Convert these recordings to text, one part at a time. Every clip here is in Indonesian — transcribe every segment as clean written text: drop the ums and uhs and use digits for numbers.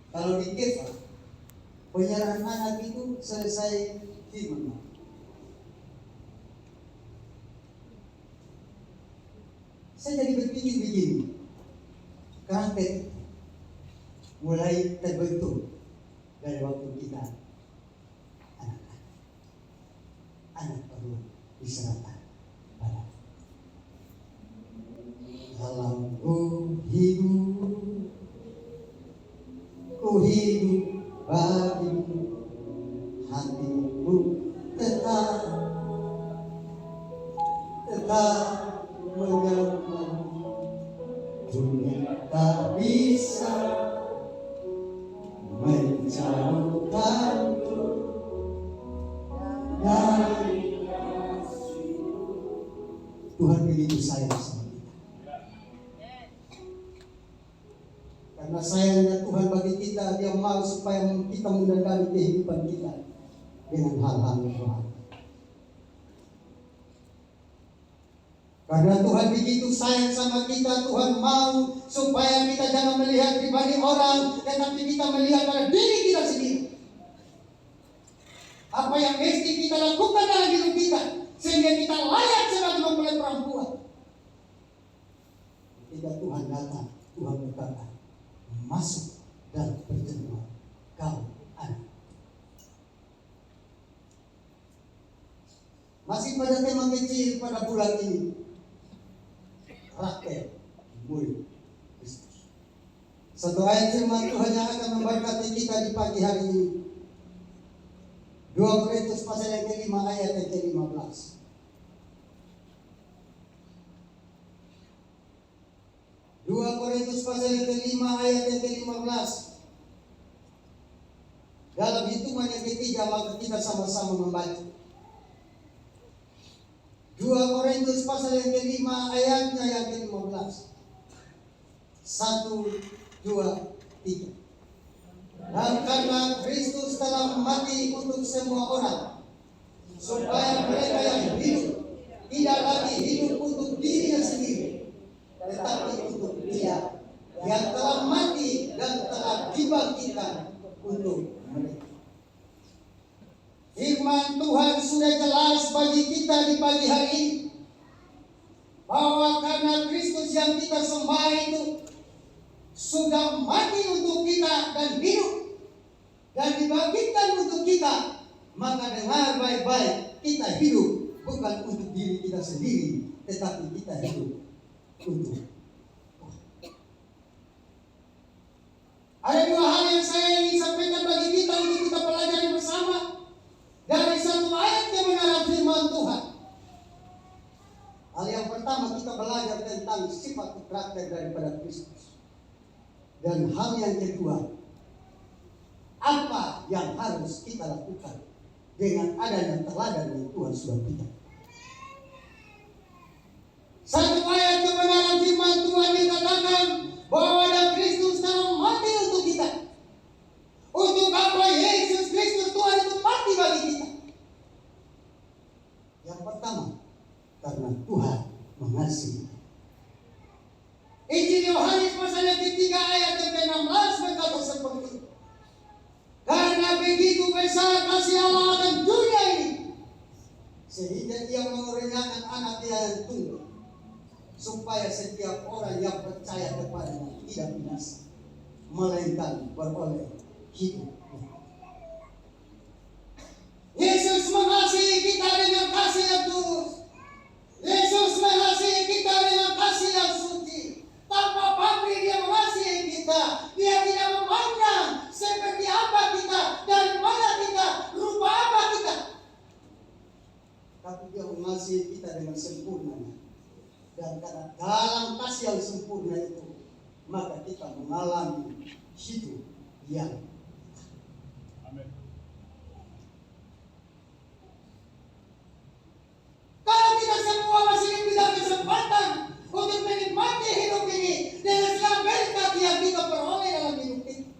Kalau di Kefa, penyerahan anak itu selesai firman. Saya jadi berpikir begini, karakter mulai terbentuk dari waktu kita anak baru diserahkan pada dalam ku hidup bagimu, hatimu tetap menyembah, dunia tak bisa menjauhkanku dari Tuhan. Begitu sayang sama kita, karena sayangnya Tuhan bagi kita, Dia mau supaya kita mendekati kehidupan kita dengan hal-hal yang baik. Karena Tuhan begitu sayang sama kita, Tuhan mau supaya kita jangan melihat pribadi orang, tetapi kita melihat pada diri kita sendiri. Apa yang mesti kita lakukan dalam hidup kita, sehingga kita layak sebagai mempelai perempuan. Ketika Tuhan datang, Tuhan berkata, masuk dan berjemaah kau anak. Masih pada tema kecil pada bulan ini, Rakel murid Kristus. Satu ayat firman Tuhan yang akan memberkati kita di pagi hari ini, 2 Korintus pasal yang ke-5 ayat yang ke-15. 2 Korintus pasal yang ke-5 ayat yang ke-15. Dalam hitungan yang ketiga, maka kita sama-sama membaca. 2 Korintus pasal yang ke-5 ayatnya yang ke-15. 1, 2, 3. Dan karena Kristus telah mati untuk semua orang, supaya mereka yang hidup tidak lagi hidup untuk dirinya sendiri, tetapi untuk Dia yang telah mati dan telah dibangkitkan untuk mereka. Firman Tuhan sudah jelas bagi kita di pagi hari ini, bahwa karena Kristus yang kita sembah itu sudah mati untuk kita dan hidup dan dibangkitkan untuk kita, maka dengar baik-baik, kita hidup bukan untuk diri kita sendiri, tetapi kita hidup untuk Tuhan. Ada dua hal yang saya ingin sampaikan bagi kita untuk kita pelajari bersama dari satu ayat kebenaran firman Tuhan. Hal yang pertama, kita belajar tentang sifat karakter daripada Kristus. Dan hal yang kedua, apa yang harus kita lakukan dengan adanya teladan yang Tuhan sudah berikan. Satu ayat kebenaran firman Tuhan dikatakan bahwa ada Kristus telah mati untuk kita. Untuk apa Yesus Kristus Tuhan itu mati bagi kita? Yang pertama, karena Tuhan mengasihi. Injil Yohanes pasal yang ketiga ayat yang ke-16 berkata seperti itu. Karena begitu besar kasih Allah akan dunia ini, sehingga Dia mengaruniakan anak Dia yang tunggal, supaya setiap orang yang percaya kepadanya tidak binasa, melainkan beroleh hidup. Yesus mengasihi kita dengan kasih yang tulus. Yesus mengasihi kita dengan kasih yang suci. Tanpa pamrih Dia mengasihi kita. Dia tidak memandang seperti apa kita, dari mana kita, rupa apa kita, tapi Dia mengasihi kita dengan sempurnanya. Dan karena dalam kasih yang sempurna itu, maka kita mengalami hidup yang amin. Kalau kita semua masih diberikan kesempatan untuk menikmati hidup ini dengan segala berkat yang kita peroleh dalam hidup ini,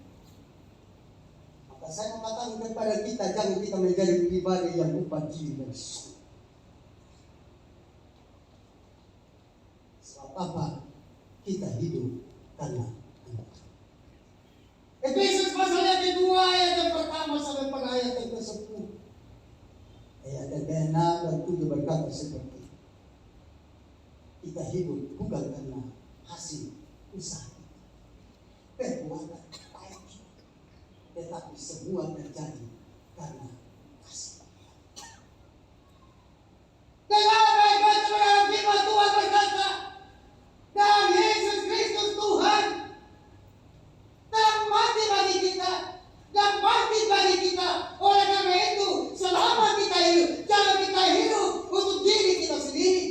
maka saya mengatakan kepada kita, jangan kita menjadi pribadi yang lupa diri dan sebab apa? Kita hidup karena Efesus ayat 6 dan 7 berkata seperti kita hidup bukan karena hasil usaha kita, perbuatan baik kita, tetapi semua terjadi karena kasih. Dengan baik-baik dalam firman Tuhan berkata, dan Yesus Kristus Tuhan telah mati bagi kita dan bangkit bagi kita. Oleh karena itu, selama kita hidup, jangan kita hidup untuk diri kita sendiri,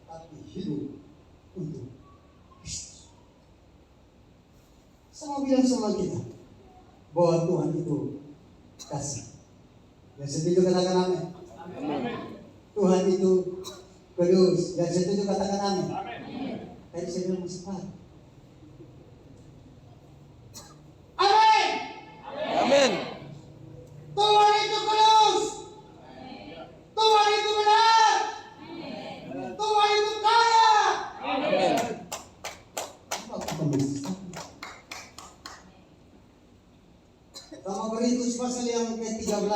tapi hidup untuk Kristus. Saya mau bilang sama kita bahwa Tuhan itu kasih. Yang setuju katakan amin. Tuhan itu kudus. Yang setuju katakan amin. Tadi saya bilang masih pagi. Amin. Amin. Tuhan itu kudus. Tuhan itu benar. Tuhan itu kaya. Amin. Apa kita mesti? Sama Korintus pasal yang ke-13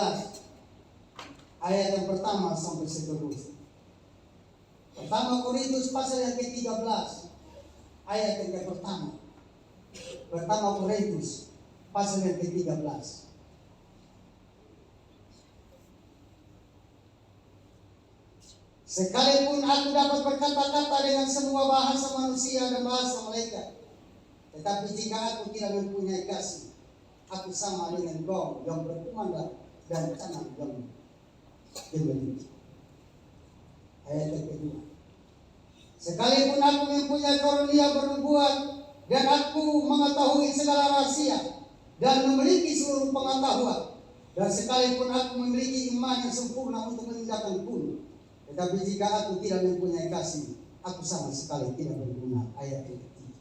ayat yang pertama sampai seterusnya. Pertama Korintus pasal yang ke-13 ayat yang pertama. Pertama Korintus pasal yang ke-13. Sekalipun aku dapat berkata-kata dengan semua bahasa manusia dan bahasa malaikat, tetapi jika aku tidak mempunyai kasih, aku sama dengan gong yang berkumandang dan canang yang dimiliki. Ayat yang kedua. Sekalipun aku mempunyai karunia bernubuat dan aku mengetahui segala rahasia dan memiliki seluruh pengetahuan, dan sekalipun aku memiliki iman yang sempurna untuk meninggalkan gunung, tetapi jika aku tidak mempunyai kasih, aku sama sekali tidak berguna. Ayat yang ketiga.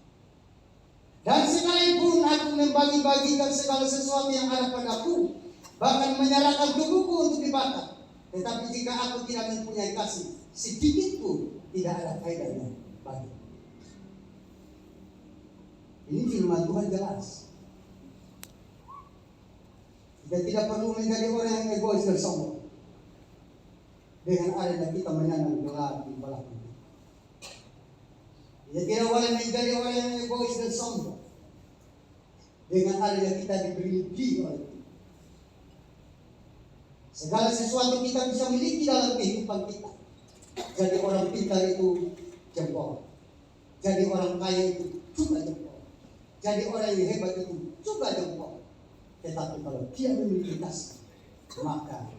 Dan sekalipun aku membagi-bagikan segala sesuatu yang ada padaku, bahkan menyerahkan tubuhku untuk dibakar, tetapi jika aku tidak mempunyai kasih, sedikit pun tidak ada faedahnya bagi. Ini firman Tuhan jelas. Kita tidak perlu menjadi orang yang egois dan sombong dengan adanya kita menanam gelar di belakang. Kita tidak boleh menjadi orang yang egois dan sombong dengan adanya kita diberi oleh Tuhan. Segala sesuatu kita bisa miliki dalam kehidupan kita. Jadi orang pintar itu jempol. Jadi orang kaya itu juga jempol. Jadi orang yang hebat itu juga jempol. Tetapi kalau dia memiliki kasih, maka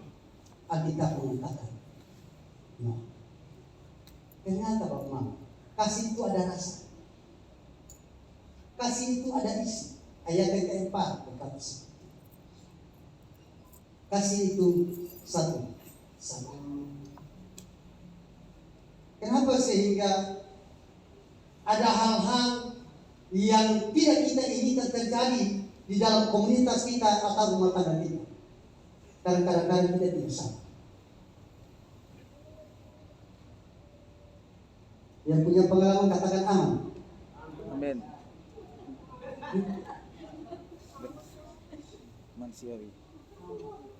Alkitab mengatakan, nah, ternyata Bapak Mama, kasih itu ada rasa. Kasih itu ada isi. Ayat yang keempat berkata, kasih itu satu. Kenapa sehingga ada hal-hal yang tidak kita inginkan terjadi di dalam komunitas kita atau rumah tangga kita? Karena kadang-kadang kita tidak sama. Yang punya pengalaman katakan aman. Amin. Manusiawi.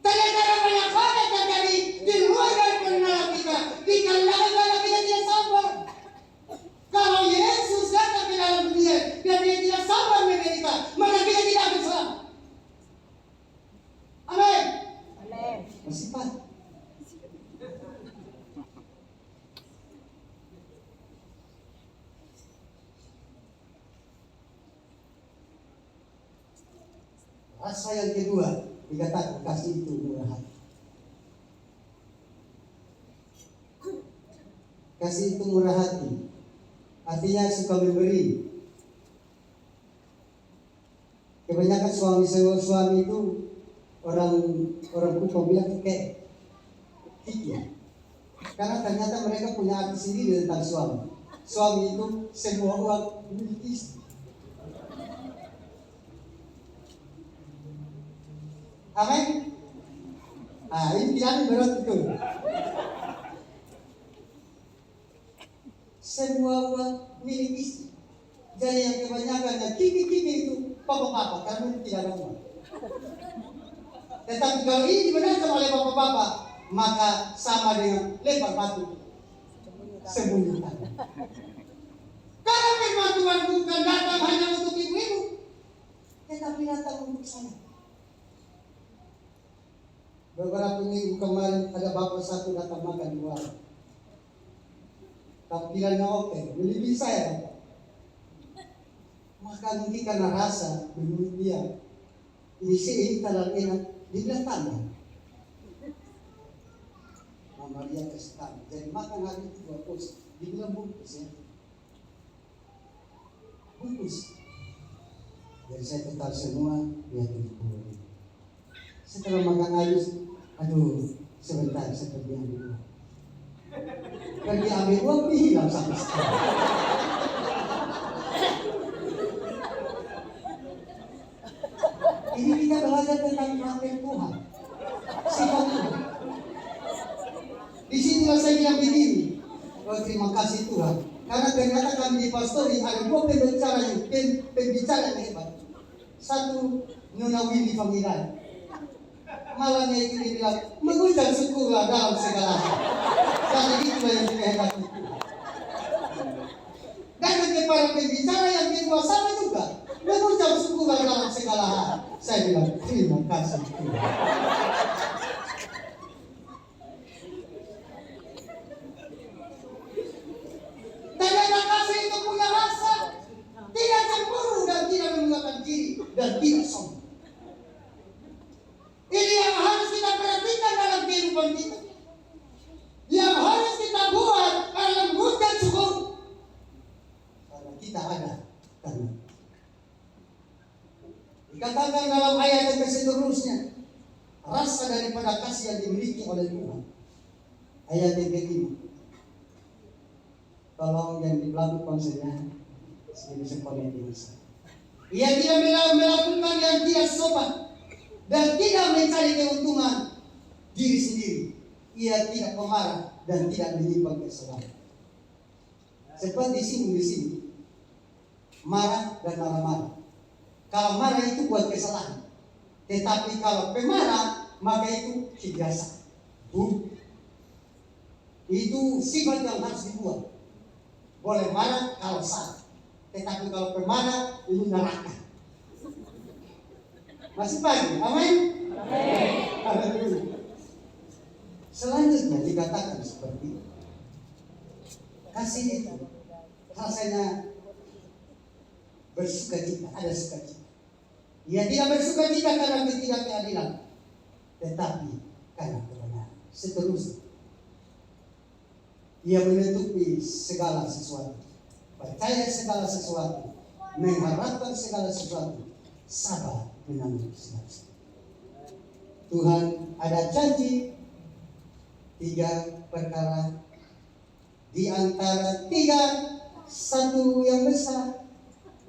Kadang-kadang banyak hal yang terjadi di luar dari pengenalan kita. Dikarenakan kita tidak sabar. Kalau Yesus datang ke dalam dunia dan dia tidak sabar menderita, maka kita tidak akan selamat. Amin. Amin. Masih Pak. Rasa yang kedua dikatakan kasih itu murah hati. Kasih itu murah hati. Artinya suka memberi. Kebanyakan suami itu orang kumpul bilang kayak kiki. Karena ternyata mereka punya arti sendiri tentang suami. Suami itu semua uang milik istri. Amin. Ini pilihan berat betul. Semua uang milik istri. Jadi yang kebanyakan yang kiki itu bapak-bapak karena tidak ada uang. Tetapi kalau ini dibenarkan oleh bapak-bapak, maka sama dengan lempar batu sembunyikan. Karena firman Tuhan bukan datang hanya untuk ibu-ibu, tetapi datang untuk saya. Beberapa minggu kemarin ada bapak satu datang makan di warung. Tampilannya oke, melebihi saya bapak. Maka mungkin karena rasa menurut dia ini terlalu enak, dia bilang tambah. Mama dia kasih tambah. Jadi makan hari itu 2 porsi. Dia bilang bungkus ya. Bungkus. Jadi saya total semua dia 70.000. Setelah makan habis, aduh sebentar saya pergi ambil uang. Pergi ambil uang, hilang sama sekali. Ini kita belajar tentang karakter Tuhan, sifat Tuhan. Di sinilah saya bilang begini, oh, terima kasih Tuhan, karena ternyata kami di pastori ada 2 pembicara yang hebat. Satu Nona Winnie Panggilan, malahnya itu dia bilang mengucap syukurlah dalam segala hal, karena itulah yang dikehendaki Tuhan. Dan untuk para pembicara yang kedua sama juga, mengucap syukurlah dalam segala hal. Saya bilang terima kasih Tuhan. Ternyata kasih itu punya rasa, tidak cemburu dan tidak menggunakan diri dan tidak sombong. Ini yang harus kita perhatikan dalam kehidupan kita, yang harus kita buat dalam mengucap syukur. Karena kita ada karena dikatakan dalam ayat yang seterusnya, rasa daripada kasih yang dimiliki oleh Tuhan. Ayat yang kelima. Tolong yang di belakang konselnya bisa konek dengan saya. Ia tidak melakukan yang tidak sopan dan tidak mencari keuntungan diri sendiri. Ia tidak pemarah dan tidak menyimpan kesalahan. Seperti di sini, marah dan marah-marah. Kalau marah itu buat kesalahan, tetapi kalau pemarah maka itu kebiasaan. Itu sifat yang harus dibuat. Boleh marah kalau salah, tetapi kalau pemarah ini neraka. Masih pagi, amin? Amin. Selanjutnya dikatakan seperti itu. Kasih itu rasanya bersukacita, ada sukacita. Ia tidak bersukacita karena ketidakadilan, tetapi karena kebenaran. Seterusnya, ia menutupi segala sesuatu, percaya segala sesuatu, mengharapkan segala sesuatu, sabar menanggung segala sesuatu. Tuhan ada janji 3 perkara, di antara 3 satu yang besar,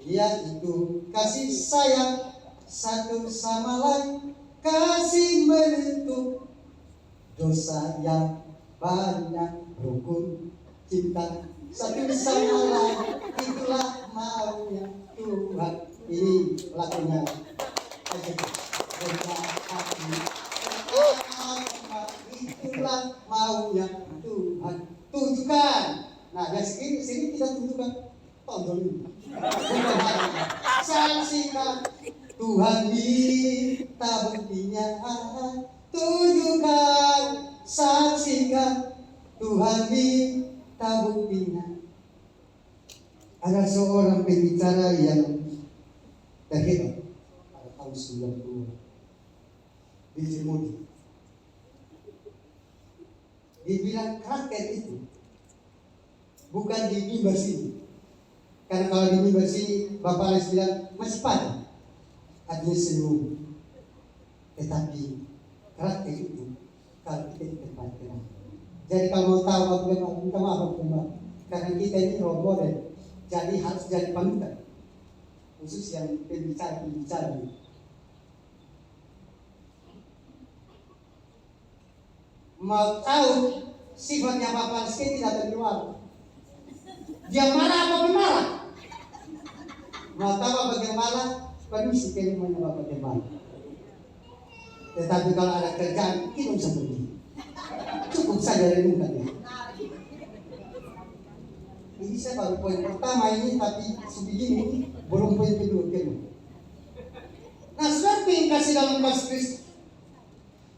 yaitu kasih sayang satu sama lain, kasih menutup dosa yang banyak, rukun cinta satu sama lain, itulah maunya Tuhan. Ini lagunya itulah maunya Tuhan. Tunjukkan. Nah, dari sini kita tunjukkan tonton ini. Saksikan Tuhan minta buktinya, tunjukkan, saksikan Tuhan minta buktinya. Ada seorang pembicara yang terhebat pada tahun 90, Billy Moody. Dia bilang karakter itu bukan di mimbar sini. Karena kalau di mimbar sini Bapak Alex bilang masih pada, artinya senyum. Tetapi karakter itu kalau kita di tempat tenang. Jadi kalau mau tahu aku minta maaf aku Mbak, karena kita ini role model, jadi harus jadi panutan, khusus yang pembicara ini. Mau tahu sifatnya Bapak Rizky tidak terjual. Dia marah apa pemarah? Mau tahu apa bagaimana? Permisi kelimanya Bapak Gembala. Tetapi kalau ada kerjaan, kita bisa pergi. Cukup saja renungkan ya. Ini saya baru poin pertama ini, tapi sebegini belum poin kedua. Nah, saudara yang kasih dalam kasih Kristus,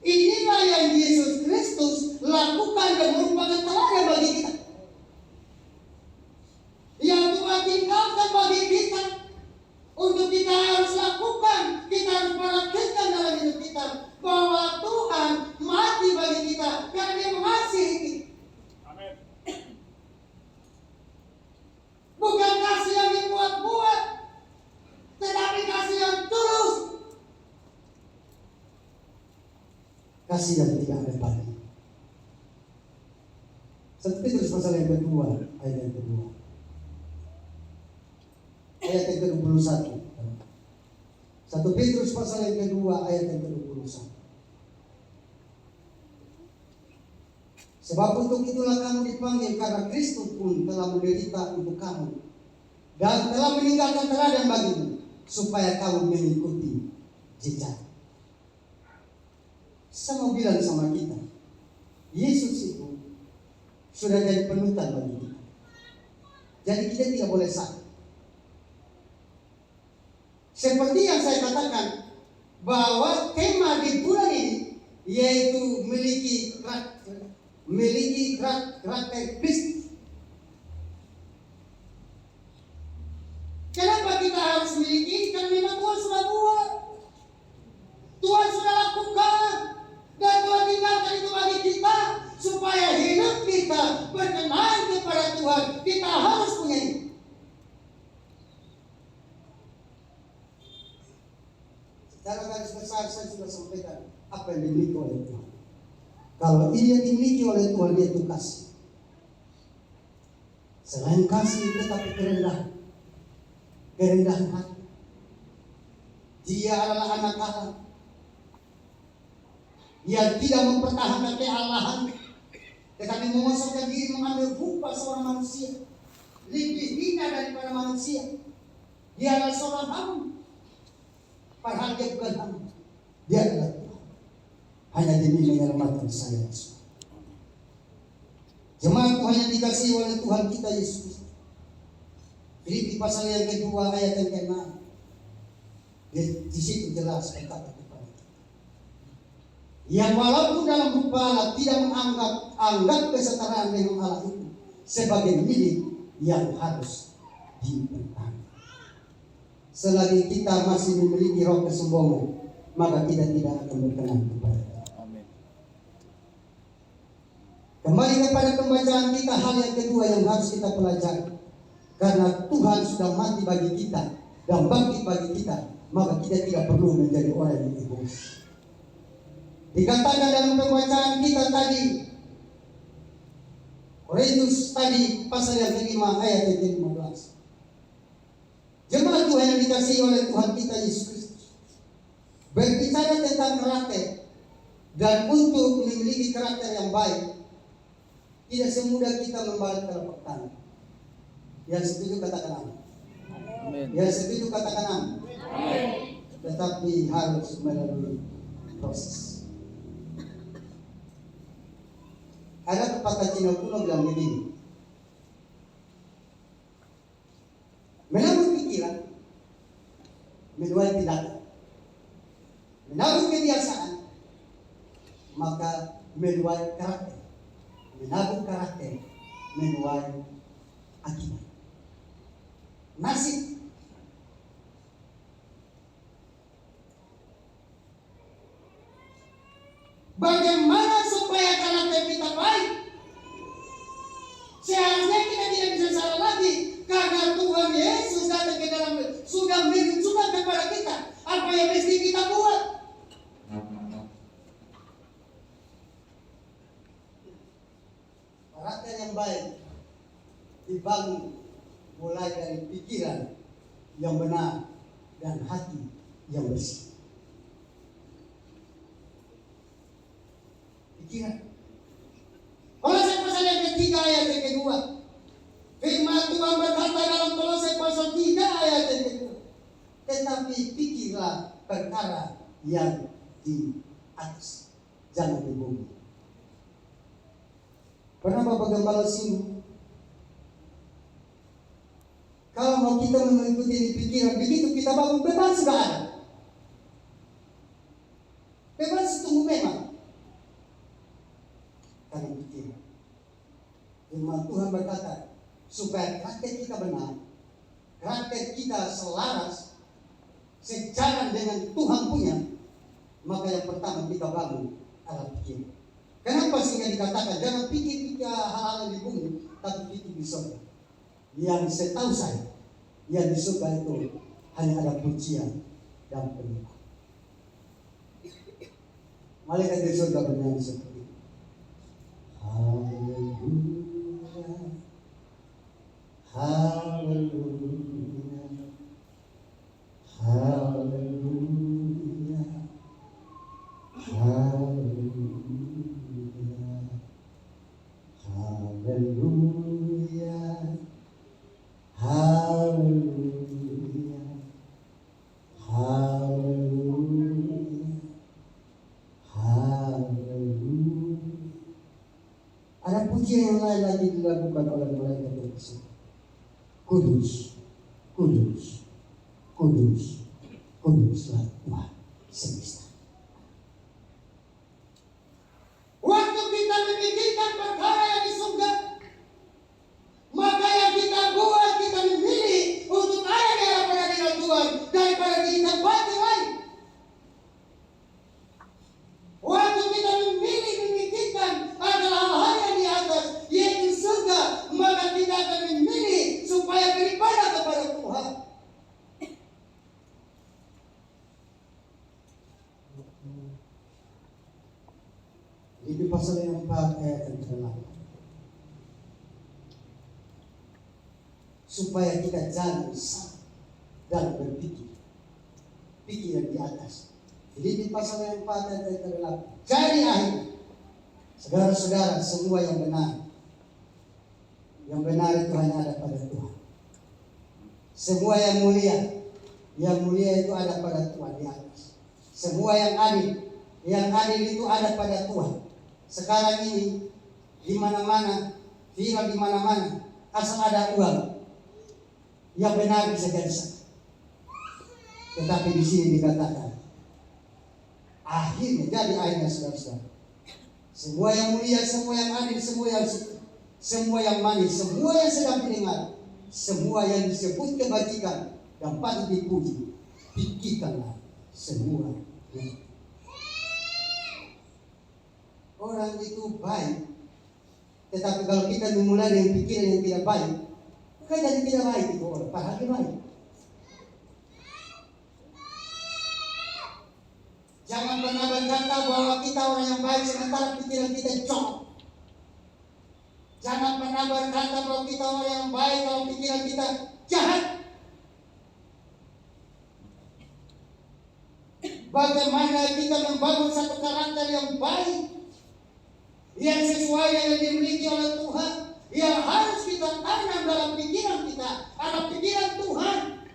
inilah yang Yesus Kristus lakukan dan merupakan teladan bagi kita. Yang Tuhan tinggalkan bagi kita untuk kita harus lakukan, kita harus praktikkan dalam hidup kita, bahwa Tuhan mati bagi kita karena Dia mengasihi kita. Bukan kasih yang dibuat-buat, tetapi kasih yang tulus. Kasih yang tidak ada balik. 1 Petrus pasal yang kedua, ayat yang kedua. Ayat yang ke-21. 1 Petrus pasal yang kedua, ayat yang ke-21. Sebab untuk itulah kamu dipanggil, karena Kristus pun telah menderita untuk kamu dan telah meninggalkan teladan bagimu, supaya kamu mengikuti jejak. Saya mau bilang sama kita, Yesus itu sudah jadi panutan bagi kita. Jadi kita tidak boleh sakit. Seperti yang saya katakan, bahwa tema di bulan ini yaitu memiliki karakter Kristus. Kenapa kita harus memiliki? Karena memang Tuhan sudah buat, Tuhan sudah lakukan, dan Tuhan tinggalkan itu bagi kita supaya hidup kita berkenan kepada Tuhan. Kita harus punya itu. Secara garis besar saya sudah sampaikan apa yang dimiliki oleh Tuhan. Kalau ini yang dimiliki oleh Tuhan, dia itu kasih. Selain kasih, tetapi kerendahan hati. Dia adalah anak Allah yang tidak mempertahankan kealahan, tetapi mengosongkan diri, mengambil rupa seorang manusia, lebih hina daripada manusia. Dia adalah seorang hamba, padahal dia bukan hamba, dia adalah Tuhan. Hanya demi menyelamatkan saya. Jemaat Tuhan yang dikasihi oleh Tuhan kita Yesus. Filipi pasal yang kedua, ayat yang ke-6. Di situ jelas berkata kepada kita, yang walaupun dalam rupa Allah tidak menganggap kesetaraan dengan Allah itu sebagai milik yang harus dipertahankan. Selagi kita masih memiliki roh kesombongan, maka kita tidak akan berkenan kepada Tuhan. Kembali kepada pembacaan kita, hal yang kedua yang harus kita pelajari, karena Tuhan sudah mati bagi kita dan bangkit bagi kita, maka kita tidak perlu menjadi orang yang egois. Dikatakan dalam pembacaan kita tadi, Korintus tadi pasal yang kelima ayat yang ke-15. Jemaat Tuhan yang dikasihi oleh Tuhan kita Yesus Kristus, berbicara tentang karakter, dan untuk memiliki karakter yang baik, tidak semudah kita membalik telapak tangan. Yang setuju katakan amin. Yang setuju katakan amin. Tetapi harus melalui proses. Ada pepatah Cina kuno bilang begini, menabuh pikiran, menuai tindakan, menabuh kebiasaan, maka menuai karakter, menabuh karakter, menuai akibat. Nasib. Bagaimana supaya karakter kita baik? Seharusnya kita tidak bisa salah lagi, karena Tuhan Yesus datang ke dalam sudah menunjukkan kepada kita apa yang mesti kita buat. Karakter yang baik dibangun mulai dari pikiran yang benar dan hati yang bersih. Pikiran. Kolose pasal yang ketiga ayat yang kedua, firman Tuhan berkata dalam Kolose pasal 3 ayat yang kedua, tetapi pikirlah perkara yang di atas, jangan di bumi. Pernah Bapak Gembala singgung, kalau mau kita mengikuti pikiran, begitu kita bangun bebas sudah ada. Bebas tunggu memang. Karena pikiran. Firman Tuhan berkata, supaya karakter kita benar, karakter kita selaras, sejalan dengan Tuhan punya, maka yang pertama kita bangun adalah pikiran. Kenapa sehingga dikatakan jangan pikir hal-hal di bumi, tapi pikir di surga. Yang setahu saya, yang di surga itu hanya ada pujian dan penyembah. Malaikat di surga bernyanyi seperti itu. Haleluya, haleluya, haleluya, haleluya, haleluya, haleluya, haleluya, haleluya. Ada pujian yang lain lagi dilakukan oleh malaikat yang tersebut. Kudus, kudus, kudus, kuduslah Tuhan semesta. Waktu kita memikirkan perkara yang di surga, maka yang kita buat, kita memilih untuk ada di hadapan Tuhan daripada di tempat yang lain. Waktu kita memilih memikirkan adalah hal-hal yang di atas, yaitu surga, maka kita akan memilih supaya beribadah kepada Tuhan. Di pasal yang 4 ayat yang ke-8. Supaya kita jalan sama dalam berpikir, pikiran di atas. Jadi di pasal yang 4 ayat yang ke-8. Jadi akhirnya, saudara-saudara, semua yang benar itu hanya ada pada Tuhan. Semua yang mulia itu ada pada Tuhan di atas. Semua yang adil itu ada pada Tuhan. Sekarang ini di mana-mana, viral di mana-mana, asal ada uang, yang benar bisa jadi sah. Tetapi di sini dikatakan, akhirnya saudara-saudara, semua yang mulia, semua yang adil, semua yang suci, semua yang manis, semua yang sedang didengar, semua yang disebut kebajikan dan patut dipuji, pikirkanlah semua ini. Orang itu baik, tetapi kalau kita memulai dengan pikiran yang tidak baik, maka jadi tidak baik itu orang, padahal dia baik. Jangan pernah berkata bahwa kita orang yang baik sementara pikiran kita jorok. Jangan pernah berkata bahwa kita orang yang baik kalau pikiran kita jahat. Bagaimana kita membangun satu karakter yang baik, yang sesuai dengan yang dimiliki oleh Tuhan, yang harus kita tanam dalam pikiran kita, ada pikiran Tuhan.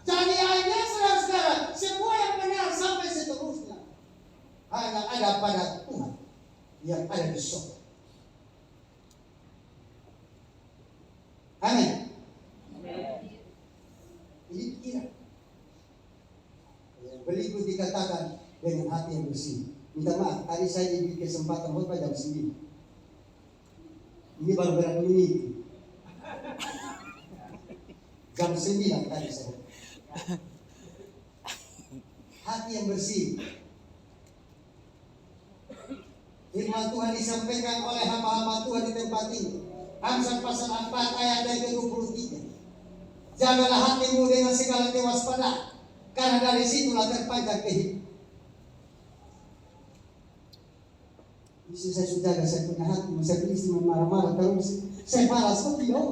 Jadi hanya saudara-saudara, semua yang benar sampai seterusnya hanya ada pada Tuhan yang ada di surga. Amin. Ini pikiran. Berikut dikatakan dengan hati yang bersih. Minta maaf, tadi saya diberi kesempatan khotbah jam 9. Ini baru berapa menit? Jam 9 tadi saya. Hati yang bersih. Firman Tuhan disampaikan oleh hamba-hamba Tuhan di tempat ini. Amsal pasal 4 ayat yang ke-23. Jagalah hatimu dengan segala kewaspadaan, karena dari situlah terpancar kehidupan. Istri saya sudah jaga, saya punya hati, saya punya istri marah-marah, kalau saya marah seperti itu.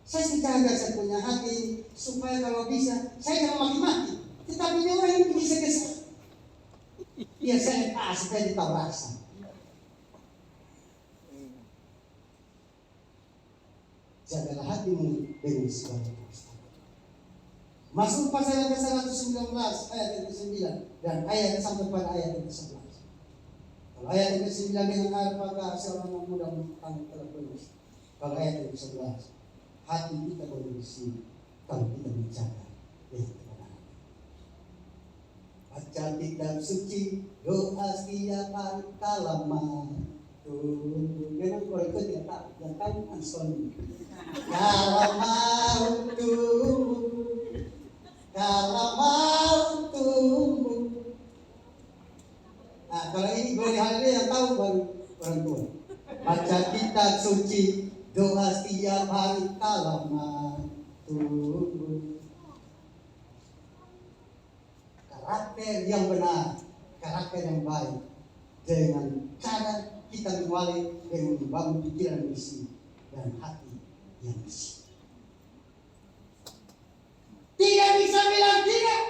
Saya sudah jaga, saya punya hati, supaya kalau bisa, saya jangan maki-maki. Tetapi dia orang yang bisa kesal. Biar saya supaya ditahu rasa. Jagalah hatimu dengan segala kewaspadaan. Mazmur pasal yang ke-119 ayat yang ke-9 dan ayat sampai pada ayat yang ke-11. Kalau ayat yang ke-9 dengan apakah seorang yang muda kami telah lulus. Kalau ayat yang ke-11, hati kita bersih kalau kita menjaga dengan kebenaran. Baca kitab suci, doa setiap hari kalamat. Memang kalau itu tidak tahu, yang tahu ansoni. Kalau mau tumbuh, kalau mau tumbuh. Nah, kalau ini boleh hal yang tahu baru orang tua. Baca kitab suci, doa setiap hari kalau mau tumbuh. Karakter yang benar, karakter yang baik, dengan cara kita mengawali dengan membangun pikiran yang bersih dan hati yang bersih. Tidak bisa bilang tidak,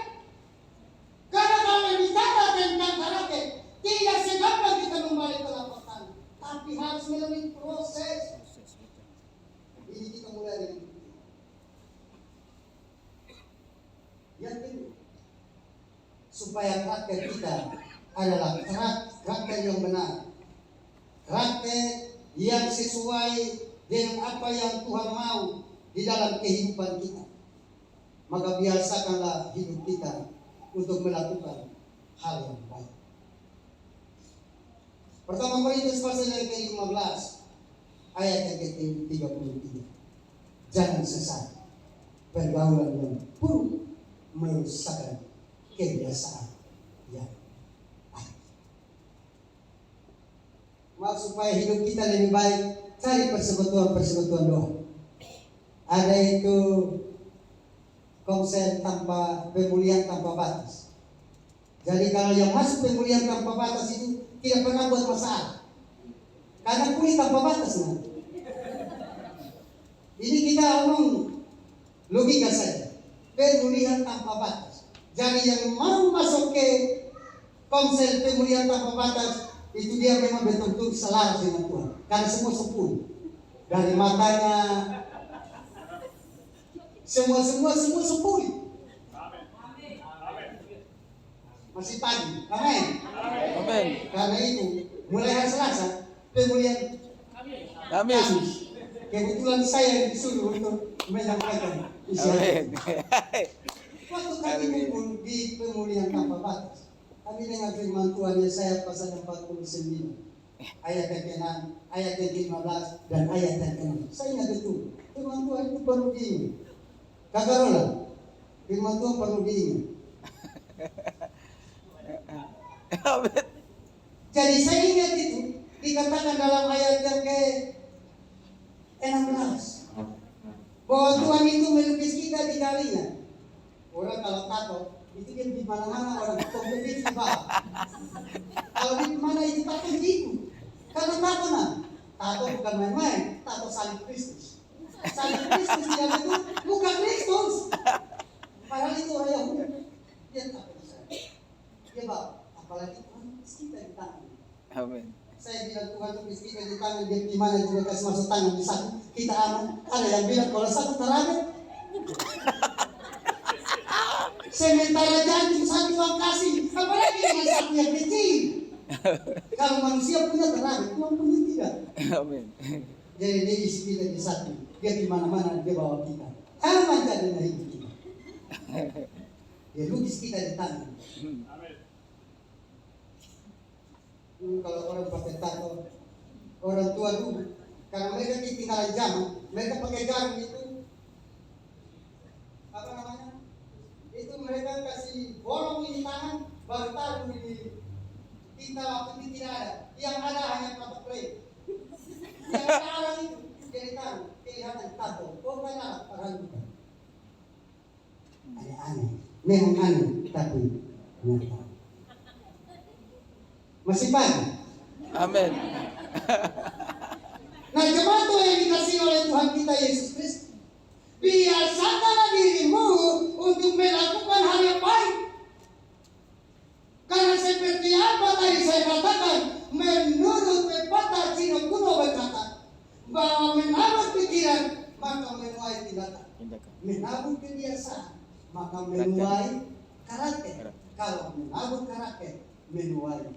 karena kalau bicara tentang karakter, tidak segampang kita kembali ke lapak tangan, tapi harus melalui proses. Ini kita mulai dengan yang kedua, supaya karakter kita adalah karakter yang benar, karakter yang sesuai dengan apa yang Tuhan mau di dalam kehidupan kita. Maka biasakanlah hidup kita untuk melakukan hal yang baik. Pertama Korintus pasal yang ke-15 ayat yang ke-33. Jangan sesat, pergaulan yang buruk merusakkan kebiasaan yang baik. Supaya hidup kita lebih baik, cari persekutuan doa. Ada itu konsep tanpa pemulihan tanpa batas. Jadi kalau yang masuk pemulihan tanpa batas itu tidak pernah buat masalah, karena pulih tanpa batas. Nah, ini kita omong logika saja, pemulihan tanpa batas. Jadi yang mau masuk ke konsep pemulihan tanpa batas itu dia memang betul-betul selaras dengan Tuhan, karena semua sepuluh dari matanya. Semua sepuluh. Masih pagi. Amin. Amin. Karena itu mulai hari Selasa pemulihan Kamis. Kebetulan saya disuruh untuk menyampaikan Amin. waktu kami kumpul di pemulihan tanpa batas. Kami dengan firman Tuhan Yesaya pasal 49 ayat yang ke-6, ayat yang ke-15 dan ayat yang ke-6. Saya ingat betul. Firman Tuhan itu perlu diingat. Kagarola, firman Tuhan perlu diingat. Jadi saya ingat itu dikatakan dalam ayat yang ke-16 bahwa Tuhan itu melukis kita di kalinya. Orang kalau tato itu kan di mana-mana orang kompetisi bah. Kalau di mana itu tato gitu. Karena tato bukan main-main, tato salib Kristus. Salib Kristus yang itu bukan Kristus. Padahal itu orang Yahudi. Dia tato di sana. Dia bawa. Apalagi Tuhan kita di tangan. Amin. Saya bilang Tuhan tulis kita di tangan, dia gimana juga kasih masuk tangan di satu, kita aman. Ada yang bilang kalau satu terambil. Sementara jantung satu yang kasih, apalagi dengan satu yang kecil. Kalau manusia punya terambil, Tuhan punya tidak. Amin. Jadi dia isi kita di satu, dia di mana-mana dia bawa kita. Aman jadinya hidup kita. Dia lukis kita di tangan. Kalau orang pakai tato, orang tua dulu, karena mereka ketinggalan zaman, mereka pakai jarum itu, apa namanya? Itu mereka kasih bolong di tangan, baru taruh di tinta waktu itu tidak ada. Yang ada hanya patok play. Yang ada orang itu jadi taruh, kelihatan tato. Oh karena orang bukan. Aneh-aneh, memang aneh, tapi nyata. Masih pagi. Amin. Nah, jemaat Tuhan yang dikasihi oleh Tuhan kita Yesus Kristus, biasakanlah dirimu untuk melakukan hal yang baik. Karena seperti apa tadi saya katakan, menurut pepatah Cina kuno berkata, bahwa menabur pikiran maka menuai tindakan, menabur kebiasaan maka menuai karakter. Kalau menabur karakter, menuai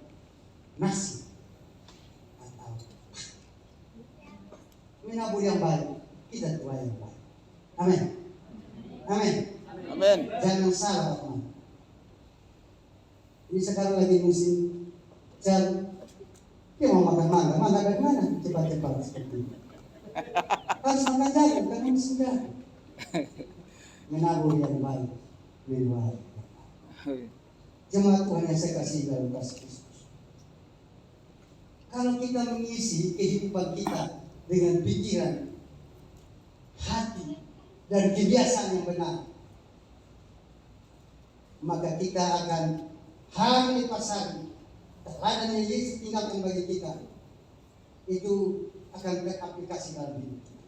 nasi atau menabur yang baik, kita tuai yang baik. Amin. Amin. Amin. Jangan salah, teman. Ini sekarang lagi musim hujan. Dia mau makan mangga, mangga dari mana? Cepat-cepat seperti ini. Harus makan jagung karena musim jagung. Menabur yang baik, menuai. Jemaat Tuhan yang saya kasih dalam kasih Kristus. Kalau kita mengisi kehidupan kita dengan pikiran, hati, dan kebiasaan yang benar, maka kita akan hari pasar teladan yang Yesus tinggalkan bagi kita itu akan beraplikasi dalam hidup kita.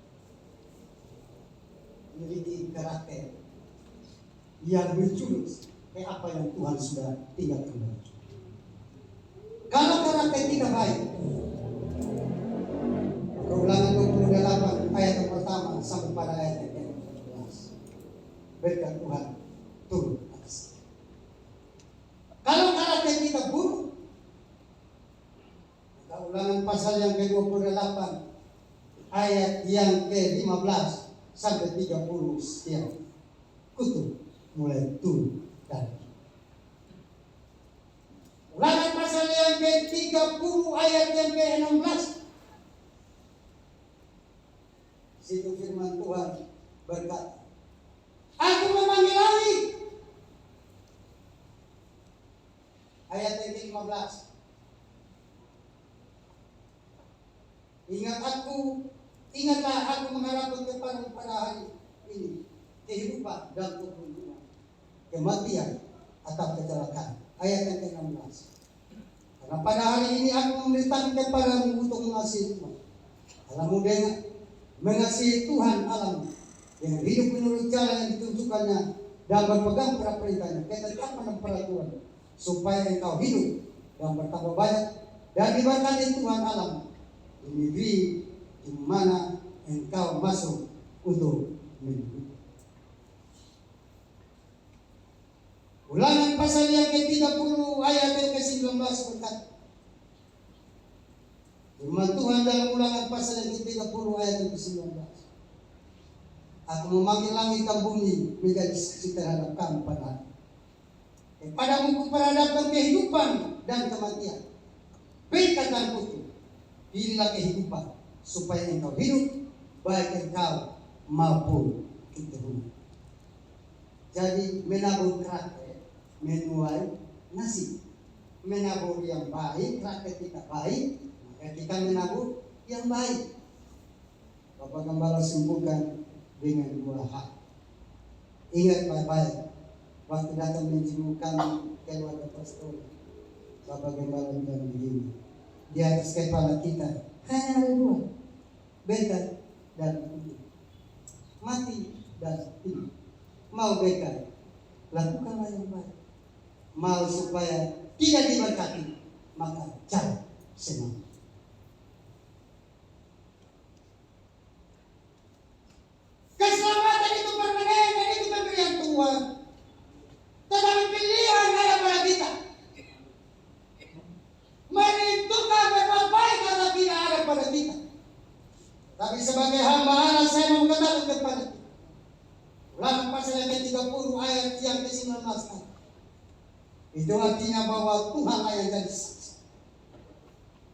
Memiliki karakter yang menjurus apa yang Tuhan sudah tinggalkan bagi kita. Kalau karakter kita baik, Ulangan 28 ayat yang pertama sampai pada ayat yang 14, berkat Tuhan turun atas kita. Kalau karakter kita buruk, maka Ulangan pasal yang ke-28 ayat yang ke-15 sampai 30 setiap kutuk mulai turun dari kita. Ulangan pasal yang ke-30 ayat yang ke-16, situ firman Tuhan berkata, aku memanggil langit. Ayat yang ke-15, ingatlah aku mengharapkan kepadamu pada hari ini kehidupan dan keberuntungan, kematian atau kecelakaan. Ayat yang ke-16, karena pada hari ini aku memerintahkan kepadamu untuk mengasihi Tuhan Allahmu dengan mengasihi Tuhan Allahmu dengan hidup menurut jalan yang ditunjukkannya dan berpegang pada perintahnya, ketetapan dan peraturan, supaya engkau hidup dan bertambah banyak dan diberkati Tuhan Allahmu di negeri di mana engkau masuk untuk menduduki. Ulangan pasal yang ke-30 ayat yang ke-19 berkata, firman Tuhan dalam Ulangan pasal yang ke-30 ayat yang ke-19, aku memanggil langit dan bumi menjadi saksi terhadap kamu pada hari. Kepadamu kuperhadapkan kehidupan dan kematian, berikat dan kutuk. Pilihlah kehidupan supaya engkau hidup, baik engkau maupun keturunan. Jadi menabur karakter, menuai nasib. Menabur yang baik, karakter kita baik, maka kita menabur yang baik. Bapak Gembala simpulkan dengan dua hal. Ingat baik-baik, waktu datang menjenguk kami keluarga pastor, Bapak Gembala bilang begini, di atas kepala kita hanya ada dua, berkat dan kutuk, mati dan hidup. Mau berkat, lakukanlah yang baik. Mau supaya tidak diberkati, maka jangan senang. Keselamatan itu permanent, itu pemberian Tuhan. Tetapi pilihan ada pada kita. Menentukan berbuat baik atau tidak ada pada kita. Tapi sebagai hamba Allah, saya mau katakan kepada kita, Ulangan pasal yang ke-30 ayat yang ke-19, itu artinya bahwa Tuhanlah yang jadi saksi.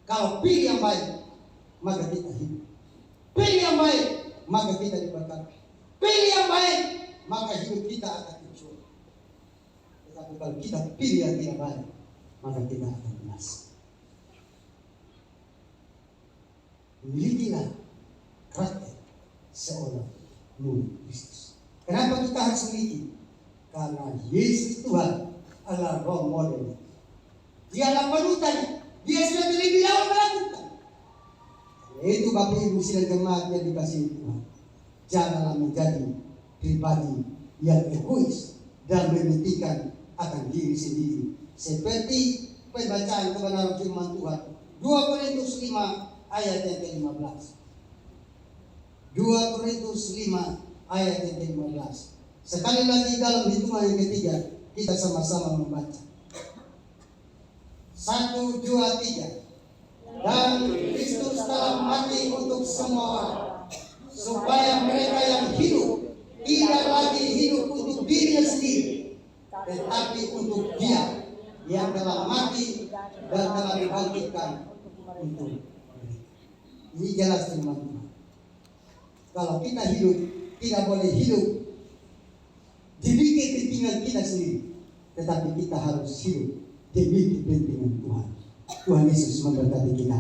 Kalau pilih yang baik, maka kita hidup. Pilih yang baik, maka kita diberkati. Pilih yang baik, maka hidup kita akan tercurah. Tetapi kalau kita pilih yang tidak baik, maka kita akan binasa. Milikilah karakter seorang murid Kristus. Kenapa kita harus memiliki? Karena Yesus Tuhan adalah role model. Dia adalah panutan. Dia sudah terlebih dahulu melakukan. Itu Bapak Ibu sidang jemaat yang dikasihi Tuhan, janganlah menjadi pribadi yang egois dan mementingkan akan diri sendiri. Seperti pembacaan kebenaran firman Tuhan 2 Korintus 5 ayat yang ke-15. 2 Korintus 5 ayat yang ke-15. Sekali lagi dalam hitungan yang ketiga, kita sama-sama membaca. 1, 2, 3. Dan Kristus telah mati untuk semua orang, supaya mereka yang hidup tidak lagi hidup untuk dirinya sendiri, tetapi untuk Dia yang telah mati dan telah dibangkitkan untuk mereka. Ini jelas teman-teman. Kalau kita hidup, tidak boleh hidup demi kepentingan kita sendiri, tetapi kita harus hidup demi kepentingan Tuhan. Tuhan Yesus memberkati kita.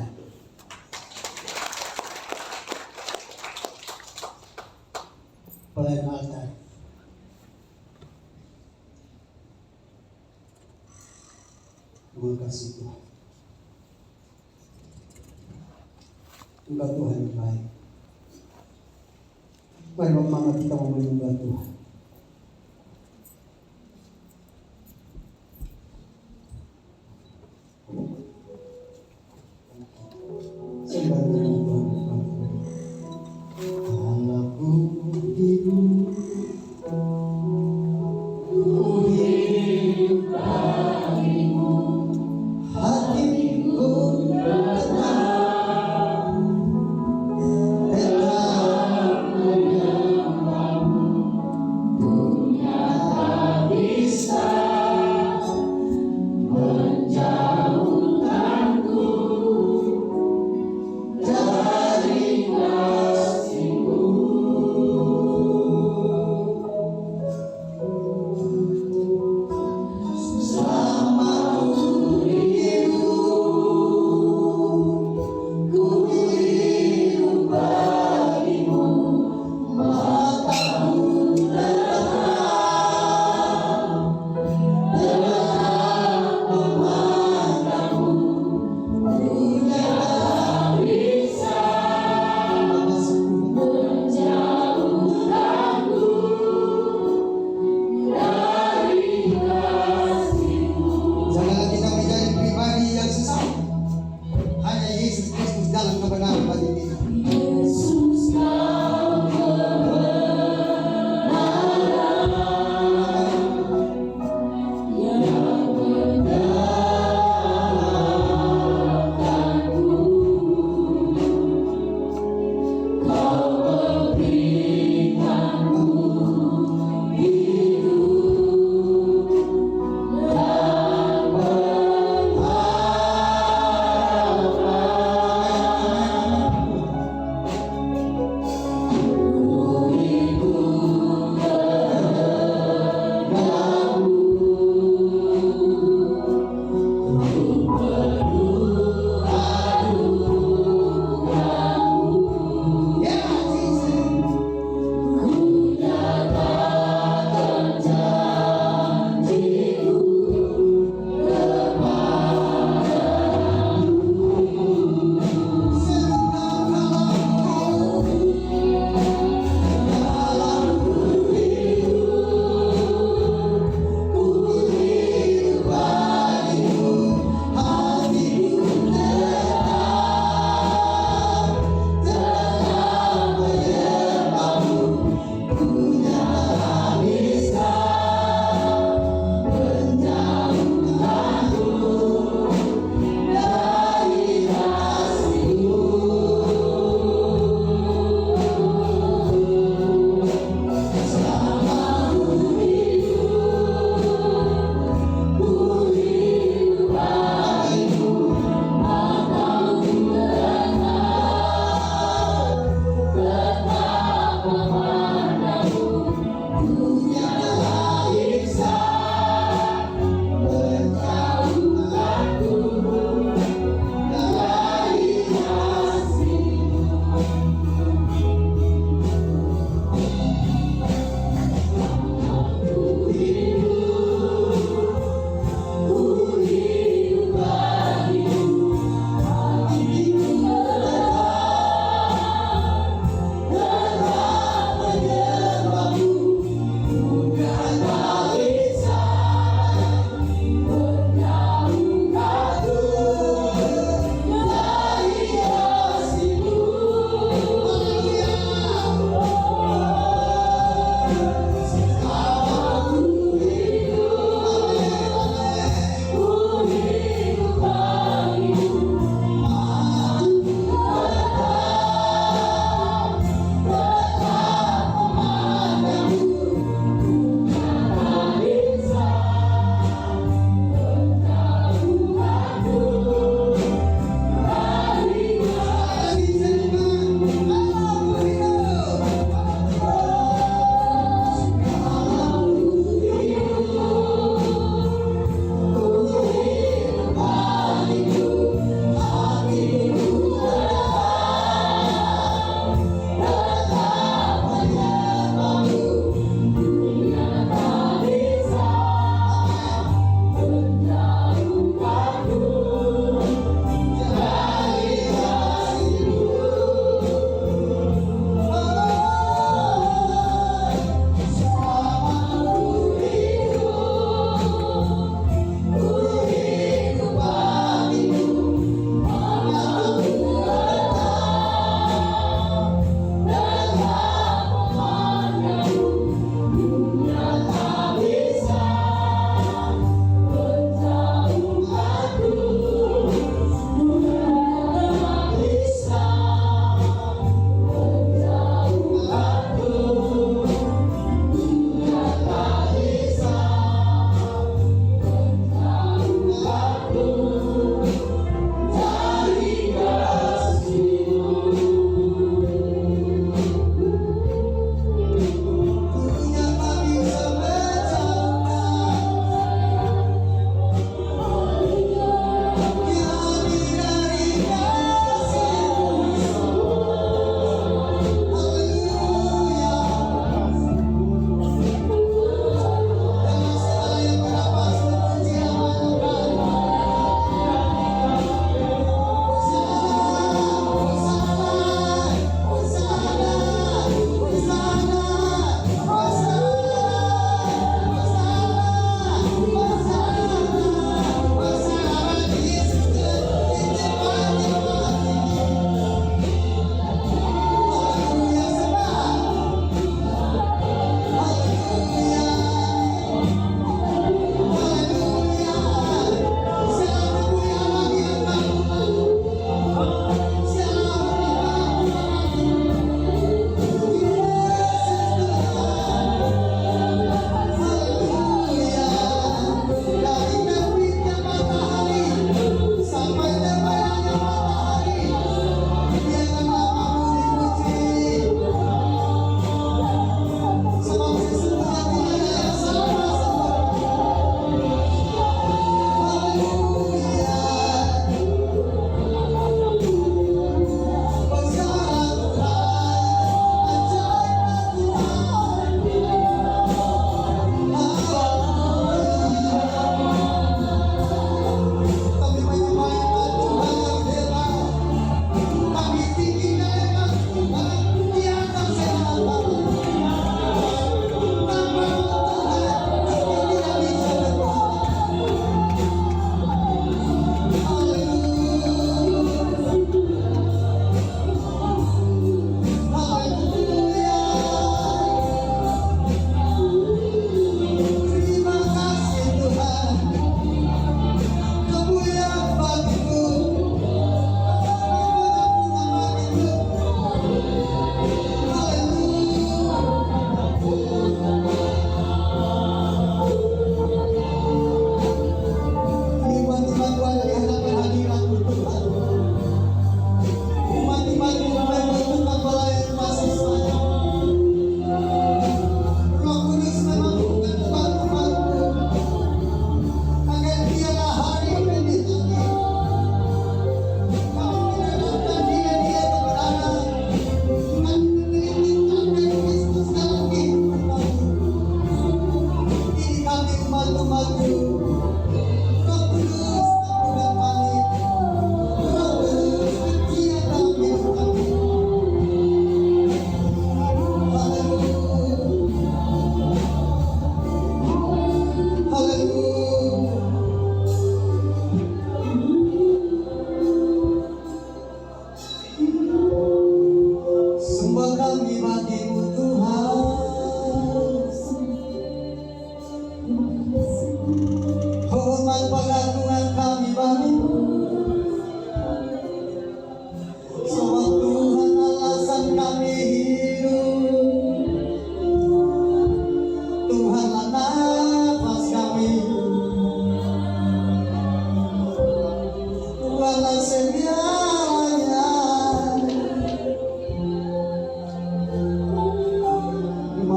Pelayan altar. Terima kasih Tuhan. Engkau Tuhan yang baik. Mari Bapak kita mau menyembah Tuhan. Sembah Tuhan. Allahku hidup, ku hidup bagimu, hatiku tenang, tetap menyembahmu, dunia tak bisa menjauhkanku dari kasih-Mu. Selama ku hidup bagimu, mataku tetap memandangmu, dunia tak bisa menjauhkanku dari kasih-Mu. Janganlah kita menjadi pribadi yang sesat. Hanya Yesus Kristus dalam kebenaran bagi kita. Yesus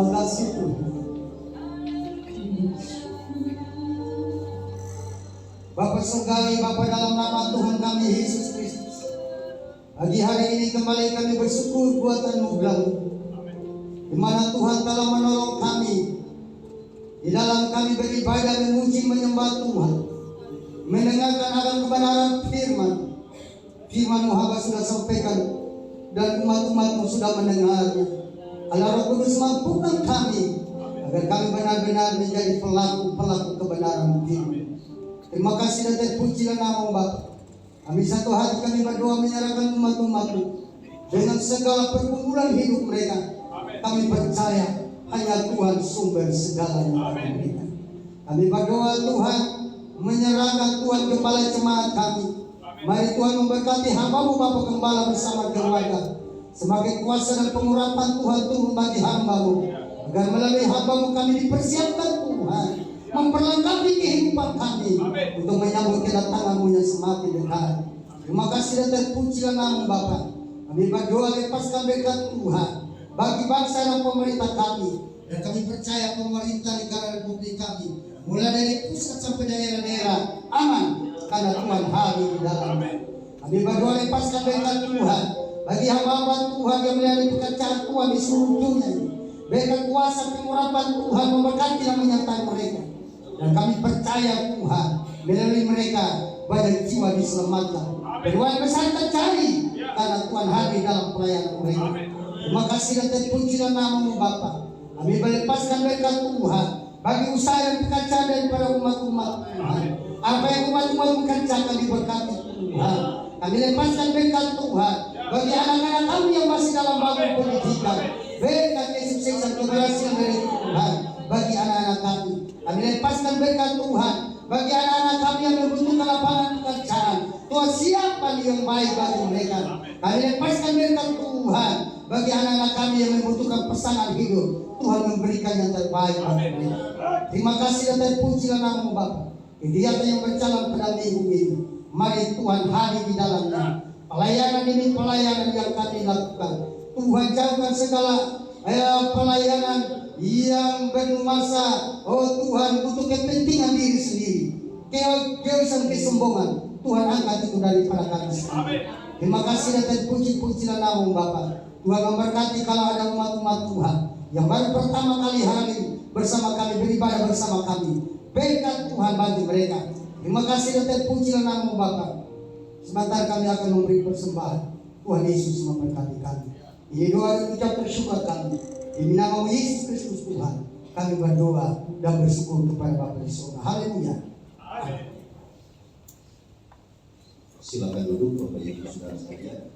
Terima kasih Tuhan. Bapa Surgawi, Bapa dalam nama Tuhan kami Yesus Kristus, pagi hari ini kembali kami bersyukur buat anugerah-Mu, di mana Tuhan telah menolong kami di dalam kami beribadah, memuji, menyembah Tuhan, mendengarkan akan kebenaran firman-Mu hamba sudah sampaikan dan umat-umat-Mu sudah mendengarnya. Allah Roh Kudus mampukan kami agar kami benar-benar menjadi pelaku kebenaran firman. Terima kasih dan terpujilah nama Bapa. Kami satu hati kami berdoa menyerahkan umat-umat-Mu dengan segala pergumulan hidup mereka. Kami percaya hanya Tuhan sumber segalanya. Kami berdoa Tuhan menyerahkan Tuhan Gembala jemaat kami. Mari Tuhan memberkati hamba-Mu Bapa Gembala bersama keluarga. Semakin kuasa dan pengurapan Tuhan turun bagi hamba-Mu, agar melalui hamba-Mu kami dipersiapkan Tuhan, memperlengkapi kehidupan kami untuk menyambut kedatangan-Mu yang semakin dekat. Terima kasih dan terpujilah nama Bapa. Kami berdoa lepaskan berkat Tuhan bagi bangsa dan pemerintah kami, dan kami percaya pemerintah negara Republik kami mulai dari pusat sampai daerah-daerah aman karena Tuhan hadir di dalamnya. Kami berdoa lepaskan berkat Tuhan bagi hamba-hamba Tuhan yang melayani pekerjaan Tuhan di seluruh dunia ini. Berkat kuasa pengurapan Tuhan memberkati dan menyertai mereka. Dan kami percaya Tuhan melalui mereka banyak jiwa diselamatkan. Peluang besar terjadi karena Tuhan hadir dalam pelayanan mereka. Terima kasih dan terpujilah nama-Mu Bapa. Kami melepaskan berkat Tuhan bagi usaha dan pekerjaan daripada umat-umat Tuhan. Apa yang umat-umat kerjakan diberkati Tuhan. Kami lepaskan berkat Tuhan bagi anak-anak kami yang masih dalam bangku pendidikan. Berkat kesuksesan keberhasilan dari Tuhan bagi anak-anak kami. Kami lepaskan berkat Tuhan bagi anak-anak kami yang membutuhkan lapangan pekerjaan. Tuhan siapkan yang baik bagi mereka. Kami lepaskan berkat Tuhan bagi anak-anak kami yang membutuhkan pasangan hidup. Tuhan memberikan yang terbaik bagi mereka. Terima kasih dan terpujilah nama-Mu Bapa. Kegiatan yang berjalan pada minggu ini, mari Tuhan hadir di dalamnya. Pelayanan ini pelayanan yang kami lakukan. Tuhan jauhkan segala pelayanan yang bernuansa Tuhan untuk kepentingan diri sendiri, keegoisan, kesombongan. Tuhan angkat itu daripada kami sendiri. Terima kasih dan terpuji-pujilah nama-Mu Bapa. Tuhan memberkati kalau ada umat-umat Tuhan yang baru pertama kali hari bersama kami beribadah bersama kami. Berkat Tuhan bagi mereka. Terima kasih dan terpujilah nama-Mu Bapa. Sebentar kami akan memberi persembahan. Tuhan Yesus memberkati kami. Ini doa dan ucap bersyukur kami. Di nama Yesus Kristus Tuhan, kami berdoa dan bersyukur kepada Bapa di surga. Haleluya. Silakan duduk Bapak Ibu Saudara sekalian.